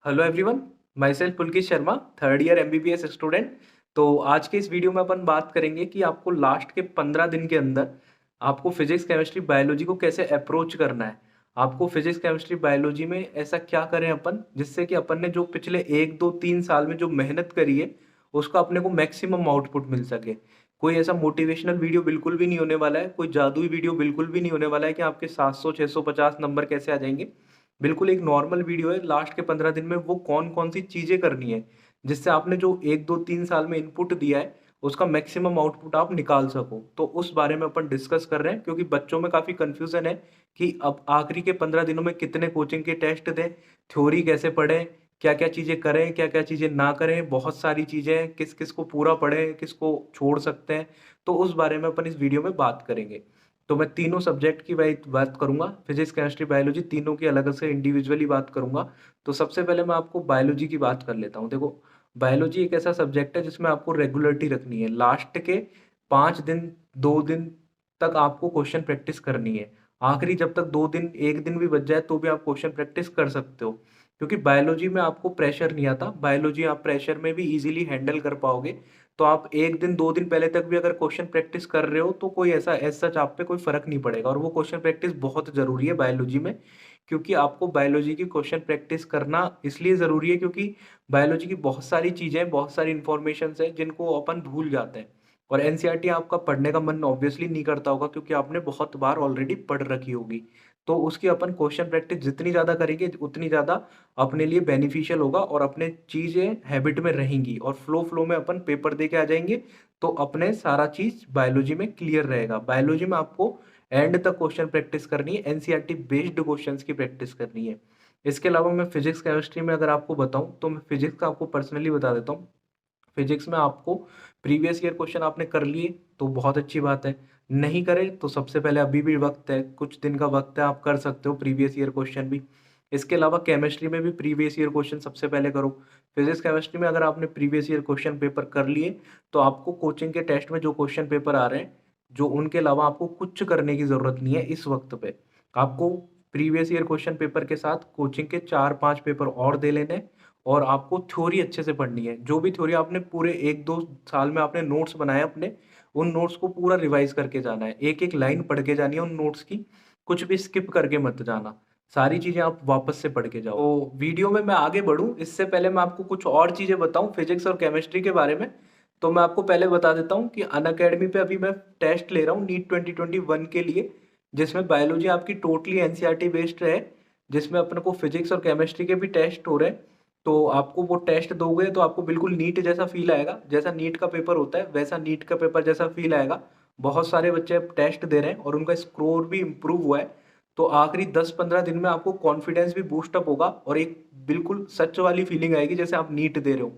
Hello everyone. My self Pulkit Sharma, third year MBBS student. तो आज के इस वीडियो में अपन बात करेंगे कि आपको लास्ट के 15 दिन के अंदर आपको फिजिक्स केमिस्ट्री बायोलॉजी को कैसे अप्रोच करना है। आपको फिजिक्स केमिस्ट्री बायोलॉजी में ऐसा क्या करें अपन जिससे कि अपन ने जो पिछले 1 2 3 साल में जो मेहनत करी है उसका अपने को मैक्सिमम आउटपुट मिल सके। कोई ऐसा मोटिवेशनल वीडियो बिल्कुल भी नहीं होने वाला है, कोई जादुई वीडियो बिल्कुल भी नहीं होने वाला है कि आपके 700 650 नंबर कैसे आ जाएंगे। बिल्कुल एक नॉर्मल वीडियो है। लास्ट के 15 दिन में वो कौन कौन सी चीजें करनी है जिससे आपने जो 1 2 3 साल में इनपुट दिया है उसका मैक्सिमम आउटपुट आप निकाल सको। तो उस बारे में अपन डिस्कस कर रहे हैं क्योंकि बच्चों में काफी कंफ्यूजन है कि अब आखिरी के 15 दिनों में कितने कोचिंग के टेस्ट दें, थ्योरी कैसे पढ़ें, क्या क्या चीजें करें, क्या क्या चीजें ना करें। बहुत सारी चीजें हैं, किस किस को पूरा पढ़ें, किसको छोड़ सकते हैं। तो उस बारे में अपन इस वीडियो में बात करेंगे। तो मैं तीनों सब्जेक्ट की बात करूंगा, फिजिक्स केमिस्ट्री बायोलॉजी, तीनों की अलग से इंडिविजुअली बात करूंगा। तो सबसे पहले मैं आपको बायोलॉजी की बात कर लेता हूँ। देखो, बायोलॉजी एक ऐसा सब्जेक्ट है जिसमें आपको रेगुलरिटी रखनी है। लास्ट के 5 दिन, 2 दिन तक आपको क्वेश्चन प्रैक्टिस करनी है। आखिरी जब तक 2 दिन, 1 दिन भी बच जाए तो भी आप क्वेश्चन प्रैक्टिस कर सकते हो, क्योंकि बायोलॉजी में आपको प्रेशर नहीं आता। बायोलॉजी आप प्रेशर में भी इजीली हैंडल कर पाओगे। तो आप 1 दिन 2 दिन पहले तक भी अगर क्वेश्चन प्रैक्टिस कर रहे हो तो कोई ऐसा एज सच आप पे कोई फर्क नहीं पड़ेगा। और वो क्वेश्चन प्रैक्टिस बहुत जरूरी है बायोलॉजी में, क्योंकि आपको बायोलॉजी की क्वेश्चन प्रैक्टिस करना इसलिए जरूरी है क्योंकि बायोलॉजी की बहुत सारी चीजें, बहुत सारी इंफॉर्मेशन है जिनको अपन भूल जाते हैं। और एनसीईआरटी आपका पढ़ने का मन ऑब्वियसली नहीं करता होगा क्योंकि आपने बहुत बार ऑलरेडी पढ़ रखी होगी। तो उसकी अपन क्वेश्चन प्रैक्टिस जितनी ज्यादा करेंगे उतनी ज्यादा अपने लिए बेनिफिशियल होगा और अपने चीजें हैबिट में रहेंगी और फ्लो फ्लो में अपन पेपर दे के आ जाएंगे। तो अपने सारा चीज बायोलॉजी में क्लियर रहेगा। बायोलॉजी में आपको एंड तक क्वेश्चन प्रैक्टिस करनी है, एनसीईआरटी बेस्ड क्वेश्चंस की प्रैक्टिस करनी है। इसके अलावा मैं फिजिक्स केमिस्ट्री में अगर आपको बताऊं तो मैं फिजिक्स का आपको पर्सनली बता देता हूँ। फिजिक्स में आपको प्रीवियस ईयर क्वेश्चन आपने कर लिए तो बहुत अच्छी बात है। नहीं करे तो सबसे पहले अभी भी वक्त है, कुछ दिन का वक्त है, आप कर सकते हो प्रीवियस ईयर क्वेश्चन भी। इसके अलावा केमिस्ट्री में भी प्रीवियस ईयर क्वेश्चन सबसे पहले करो। फिजिक्स केमिस्ट्री में अगर आपने प्रीवियस ईयर क्वेश्चन पेपर कर लिए तो आपको कोचिंग के टेस्ट में जो क्वेश्चन पेपर आ रहे हैं, जो उनके अलावा आपको कुछ करने की जरूरत नहीं है इस वक्त पे। आपको प्रीवियस ईयर क्वेश्चन पेपर के साथ कोचिंग के 4 5 पेपर और दे लेने हैं। और आपको थ्योरी अच्छे से पढ़नी है। जो भी थ्योरी आपने पूरे 1 2 साल में आपने नोट्स बनाए अपने, उन नोट्स को पूरा रिवाइज करके जाना है। एक एक लाइन पढ़ के जानी है उन नोट्स की, कुछ भी स्किप करके मत जाना। सारी चीजें आप वापस से पढ़ के जाओ। तो वीडियो में मैं आगे बढ़ूं इससे पहले मैं आपको कुछ और चीजें बताऊं फिजिक्स और केमिस्ट्री के बारे में। तो मैं आपको पहले बता देता हूं कि अनअकैडमी पे अभी मैं टेस्ट ले रहा हूँ नीट 2021 के लिए, जिसमें बायोलॉजी आपकी टोटली एनसीईआरटी बेस्ड है, जिसमें अपने को फिजिक्स और केमिस्ट्री के भी टेस्ट हो रहे हैं। तो आपको वो टेस्ट दोगे तो आपको बिल्कुल नीट जैसा फील आएगा, जैसा नीट का पेपर होता है वैसा नीट का पेपर जैसा फील आएगा। बहुत सारे बच्चे अब टेस्ट दे रहे हैं और उनका स्कोर भी इम्प्रूव हुआ है। तो आखिरी 10 15 दिन में आपको कॉन्फिडेंस भी बूस्ट अप होगा और एक बिल्कुल सच वाली फीलिंग आएगी जैसे आप नीट दे रहे हो।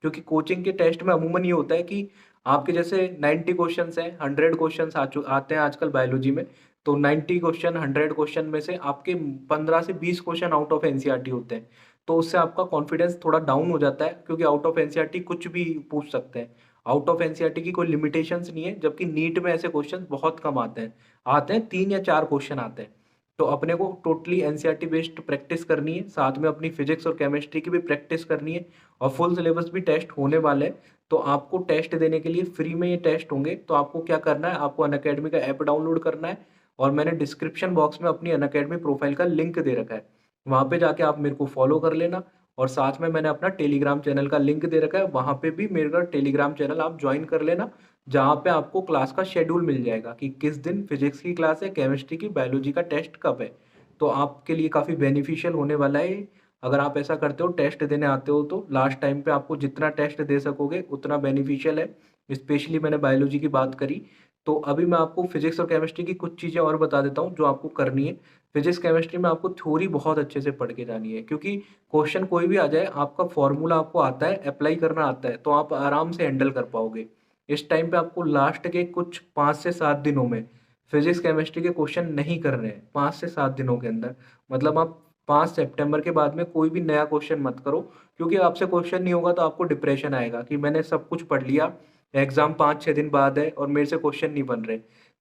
क्योंकि कोचिंग के टेस्ट में अमूमन ये होता है कि आपके जैसे 90 क्वेश्चन हैं, 100 क्वेश्चन आते हैं आजकल बायोलॉजी में। तो 90 क्वेश्चन, 100 क्वेश्चन में से आपके 15 से 20 क्वेश्चन आउट ऑफ एनसीईआरटी होते हैं। तो उससे आपका कॉन्फिडेंस थोड़ा डाउन हो जाता है क्योंकि आउट ऑफ एनसीईआरटी कुछ भी पूछ सकते हैं। आउट ऑफ एनसीईआरटी की कोई लिमिटेशंस नहीं है, जबकि नीट में ऐसे क्वेश्चन बहुत कम आते हैं 3 या 4 क्वेश्चन आते हैं। तो अपने को टोटली एनसीईआरटी बेस्ड प्रैक्टिस करनी है, साथ में अपनी फिजिक्स और केमिस्ट्री की भी प्रैक्टिस करनी है। और फुल सिलेबस भी टेस्ट होने वाले हैं। तो आपको टेस्ट देने के लिए फ्री में ये टेस्ट होंगे। तो आपको क्या करना है, आपको अनअकैडमी का ऐप डाउनलोड करना है। और मैंने डिस्क्रिप्शन बॉक्स में अपनी अनअकैडमी प्रोफाइल का लिंक दे रखा है, वहां पे जाके आप मेरे को फॉलो कर लेना। और साथ में मैंने अपना टेलीग्राम चैनल का लिंक दे रखा है, वहां पे भी मेरा टेलीग्राम चैनल आप ज्वाइन कर लेना, जहाँ पे आपको क्लास का शेड्यूल मिल जाएगा कि किस दिन फिजिक्स की क्लास है, केमिस्ट्री की, बायोलॉजी का टेस्ट कब है। तो आपके लिए काफ़ी बेनिफिशियल होने वाला है। अगर आप ऐसा करते हो, टेस्ट देने आते हो, तो लास्ट टाइम पे आपको जितना टेस्ट दे सकोगे उतना बेनिफिशियल है। स्पेशली मैंने बायोलॉजी की बात करी। तो अभी मैं आपको फिजिक्स और केमिस्ट्री की कुछ चीज़ें और बता देता हूँ जो आपको करनी है। फिजिक्स केमिस्ट्री में आपको थ्योरी बहुत अच्छे से पढ़ के जानी है, क्योंकि क्वेश्चन कोई भी आ जाए, आपका फॉर्मूला आपको आता है, अप्लाई करना आता है, तो आप आराम से हैंडल कर पाओगे। इस टाइम पे आपको लास्ट के कुछ 5 से 7 दिनों में फिजिक्स केमिस्ट्री के क्वेश्चन नहीं करने हैं, 5 से 7 दिनों के अंदर। मतलब आप 5 सितंबर के बाद में कोई भी नया क्वेश्चन मत करो, क्योंकि आपसे क्वेश्चन नहीं होगा तो आपको डिप्रेशन आएगा कि मैंने सब कुछ पढ़ लिया, एग्जाम 5 6 दिन बाद है और मेरे से क्वेश्चन नहीं बन रहे।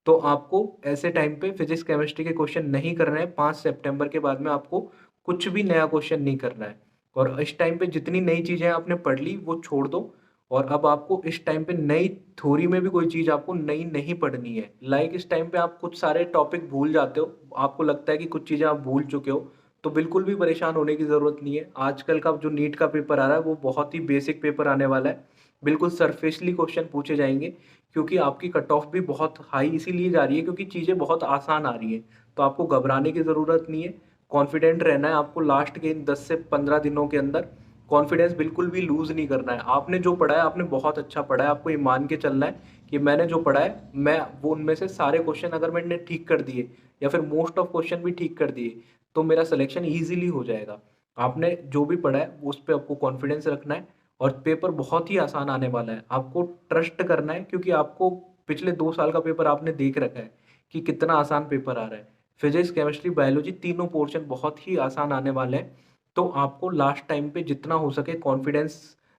तो आपको ऐसे टाइम पे फिजिक्स केमिस्ट्री के क्वेश्चन नहीं करना है। 5 सितंबर के बाद में आपको कुछ भी नया क्वेश्चन नहीं करना है। और इस टाइम पे जितनी नई चीज़ें आपने पढ़ ली वो छोड़ दो, और अब आपको इस टाइम पे नई थ्योरी में भी कोई चीज़ आपको नई नहीं पढ़नी है। लाइक इस टाइम पे आप कुछ सारे टॉपिक भूल जाते हो, आपको लगता है कि कुछ चीज़ें आप भूल चुके हो, तो बिल्कुल भी परेशान होने की ज़रूरत नहीं है। आजकल का जो नीट का पेपर आ रहा है वो बहुत ही बेसिक पेपर आने वाला है, बिल्कुल सरफेसली क्वेश्चन पूछे जाएंगे, क्योंकि आपकी कट ऑफ भी बहुत हाई इसीलिए जा रही है क्योंकि चीज़ें बहुत आसान आ रही हैं। तो आपको घबराने की ज़रूरत नहीं है, कॉन्फिडेंट रहना है आपको। लास्ट के इन 10 से 15 दिनों के अंदर कॉन्फिडेंस बिल्कुल भी लूज़ नहीं करना है। आपने जो पढ़ा है आपने बहुत अच्छा पढ़ा है, आपको ये मान के चलना है कि मैंने जो पढ़ा है मैं वो उनमें से सारे क्वेश्चन अगर मैंने ठीक कर दिए या फिर मोस्ट ऑफ क्वेश्चन भी ठीक कर दिए तो मेरा सिलेक्शन ईजिली हो जाएगा। आपने जो भी पढ़ा है उस पर आपको कॉन्फिडेंस रखना है, और पेपर बहुत ही आसान आने वाला है। आपको ट्रस्ट करना है क्योंकि आपको पिछले 2 साल का पेपर आपने देख रखा है कि कितना आसान पेपर आ रहा है। फिजिक्स, केमिस्ट्री, बायोलॉजी तीनों पोर्शन बहुत ही आसान आने वाले हैं। तो आपको लास्ट टाइम पे जितना हो सके कॉन्फिडेंस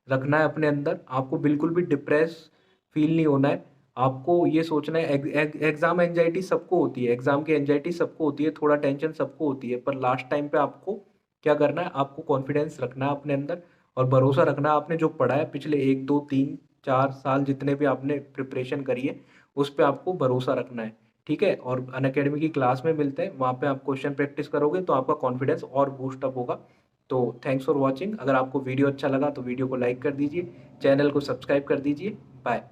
रखना है अपने अंदर। आपको बिल्कुल भी डिप्रेस फील नहीं होना है। आपको ये सोचना है एग्जाम एंजाइटी सबको होती है, एग्जाम की एंजाइटी सबको होती है, थोड़ा टेंशन सबको होती है, पर लास्ट टाइम पे आपको क्या करना है, आपको कॉन्फिडेंस रखना है अपने अंदर और भरोसा रखना है। आपने जो पढ़ा है पिछले 1 2 3 4 साल जितने भी आपने प्रिपरेशन करी है उस पर आपको भरोसा रखना है। ठीक है, और अनअकैडमी की क्लास में मिलते हैं, वहाँ पे आप क्वेश्चन प्रैक्टिस करोगे तो आपका कॉन्फिडेंस और बूस्ट अप होगा। तो थैंक्स फॉर वॉचिंग। अगर आपको वीडियो अच्छा लगा तो वीडियो को लाइक कर दीजिए, चैनल को सब्सक्राइब कर दीजिए। बाय।